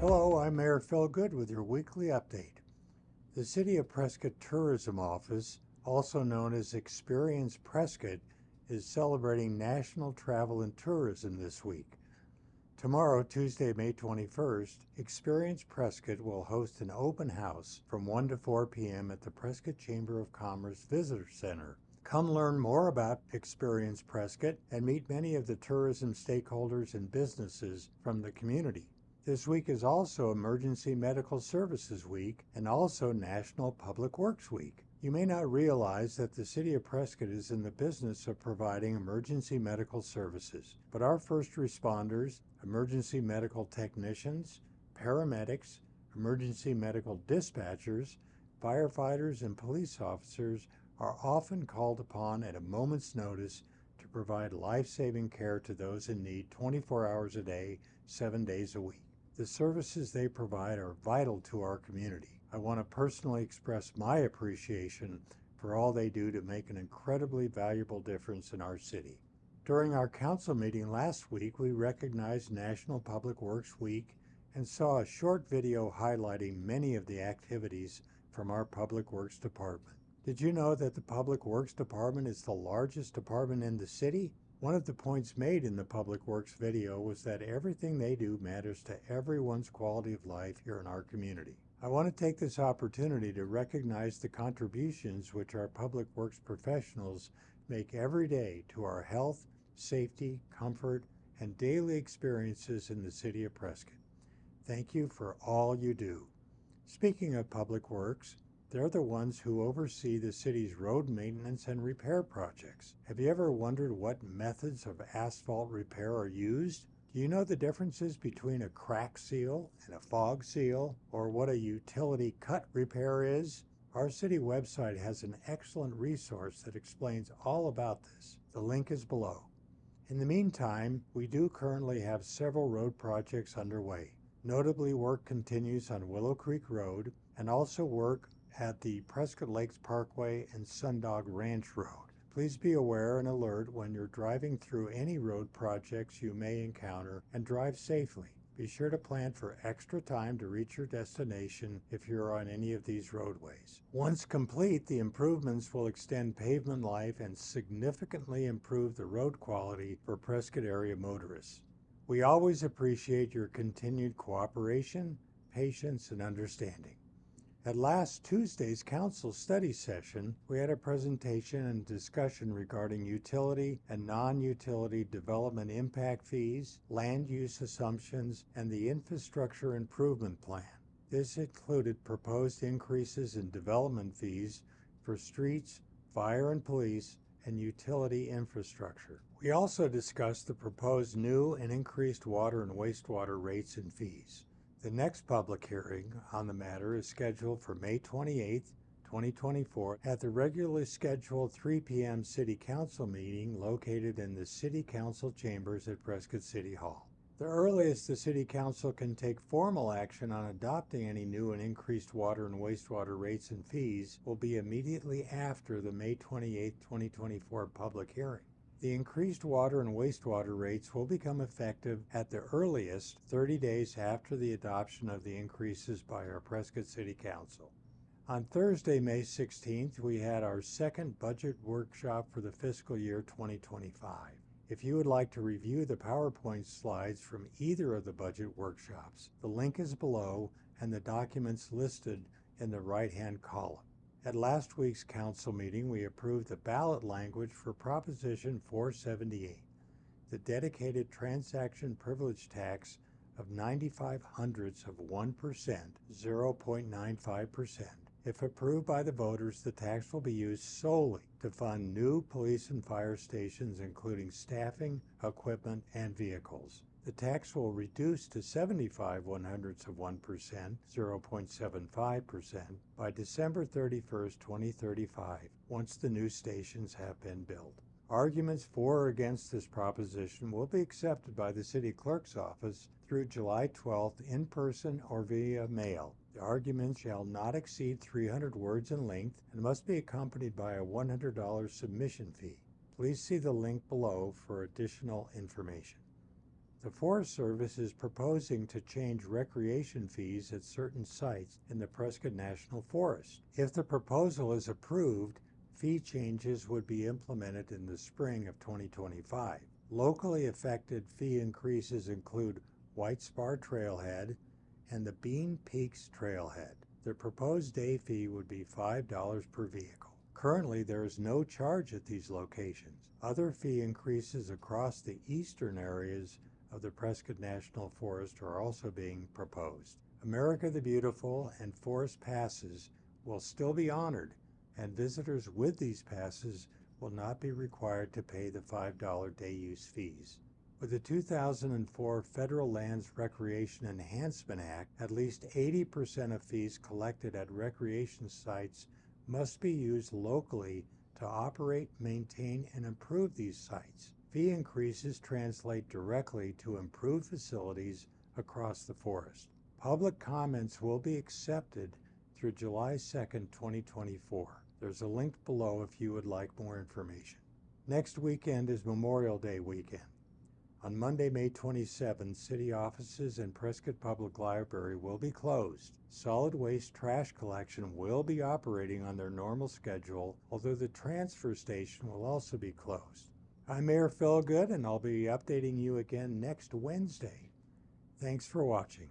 Hello, I'm Mayor Phil Good with your weekly update. The City of Prescott Tourism Office, also known as Experience Prescott, is celebrating National Travel and Tourism this week. Tomorrow, Tuesday, May 21st, Experience Prescott will host an open house from 1 to 4 p.m. at the Prescott Chamber of Commerce Visitor Center. Come learn more about Experience Prescott and meet many of the tourism stakeholders and businesses from the community. This week is also Emergency Medical Services Week and also National Public Works Week. You may not realize that the City of Prescott is in the business of providing emergency medical services, but our first responders, emergency medical technicians, paramedics, emergency medical dispatchers, firefighters, and police officers are often called upon at a moment's notice to provide life-saving care to those in need 24 hours a day, 7 days a week. The services they provide are vital to our community. I want to personally express my appreciation for all they do to make an incredibly valuable difference in our city. During our council meeting last week, we recognized National Public Works Week and saw a short video highlighting many of the activities from our Public Works Department. Did you know that the Public Works Department is the largest department in the city? One of the points made in the Public Works video was that everything they do matters to everyone's quality of life here in our community. I want to take this opportunity to recognize the contributions which our Public Works professionals make every day to our health, safety, comfort, and daily experiences in the City of Prescott. Thank you for all you do. Speaking of Public Works, they're the ones who oversee the city's road maintenance and repair projects. Have you ever wondered what methods of asphalt repair are used? Do you know the differences between a crack seal and a fog seal, or what a utility cut repair is? Our city website has an excellent resource that explains all about this. The link is below. In the meantime, we do currently have several road projects underway. Notably, work continues on Willow Creek Road and also work at the Prescott Lakes Parkway and Sundog Ranch Road. Please be aware and alert when you're driving through any road projects you may encounter and drive safely. Be sure to plan for extra time to reach your destination if you're on any of these roadways. Once complete, the improvements will extend pavement life and significantly improve the road quality for Prescott area motorists. We always appreciate your continued cooperation, patience, and understanding. At last Tuesday's council study session, we had a presentation and discussion regarding utility and non-utility development impact fees, land use assumptions, and the infrastructure improvement plan. This included proposed increases in development fees for streets, fire and police, and utility infrastructure. We also discussed the proposed new and increased water and wastewater rates and fees. The next public hearing on the matter is scheduled for May 28, 2024 at the regularly scheduled 3 p.m. City Council meeting located in the City Council chambers at Prescott City Hall. The earliest the City Council can take formal action on adopting any new and increased water and wastewater rates and fees will be immediately after the May 28, 2024 public hearing. The increased water and wastewater rates will become effective at the earliest 30 days after the adoption of the increases by our Prescott City Council. On Thursday, May 16th, we had our second budget workshop for the fiscal year 2025. If you would like to review the PowerPoint slides from either of the budget workshops, the link is below and the documents listed in the right-hand column. At last week's council meeting, we approved the ballot language for Proposition 478, the dedicated transaction privilege tax of 95 hundredths of 1%, 0.95%. If approved by the voters, the tax will be used solely to fund new police and fire stations, including staffing, equipment, and vehicles. The tax will reduce to 75 one-hundredths of 1%, 0.75%, by December 31st, 2035, once the new stations have been built. Arguments for or against this proposition will be accepted by the City Clerk's office through July 12th in person or via mail. The arguments shall not exceed 300 words in length and must be accompanied by a $100 submission fee. Please see the link below for additional information. The Forest Service is proposing to change recreation fees at certain sites in the Prescott National Forest. If the proposal is approved, fee changes would be implemented in the spring of 2025. Locally affected fee increases include White Spar Trailhead and the Bean Peaks Trailhead. The proposed day fee would be $5 per vehicle. Currently, there is no charge at these locations. Other fee increases across the eastern areas of the Prescott National Forest are also being proposed. America the Beautiful and Forest passes will still be honored, and visitors with these passes will not be required to pay the $5 day use fees. With the 2004 Federal Lands Recreation Enhancement Act, at least 80% of fees collected at recreation sites must be used locally to operate, maintain, and improve these sites. Fee increases translate directly to improved facilities across the forest. Public comments will be accepted through July 2nd, 2024. There's a link below if you would like more information. Next weekend is Memorial Day weekend. On Monday, May 27th, city offices and Prescott Public Library will be closed. Solid waste trash collection will be operating on their normal schedule, although the transfer station will also be closed. I'm Mayor Phil Good, and I'll be updating you again next Wednesday. Thanks for watching.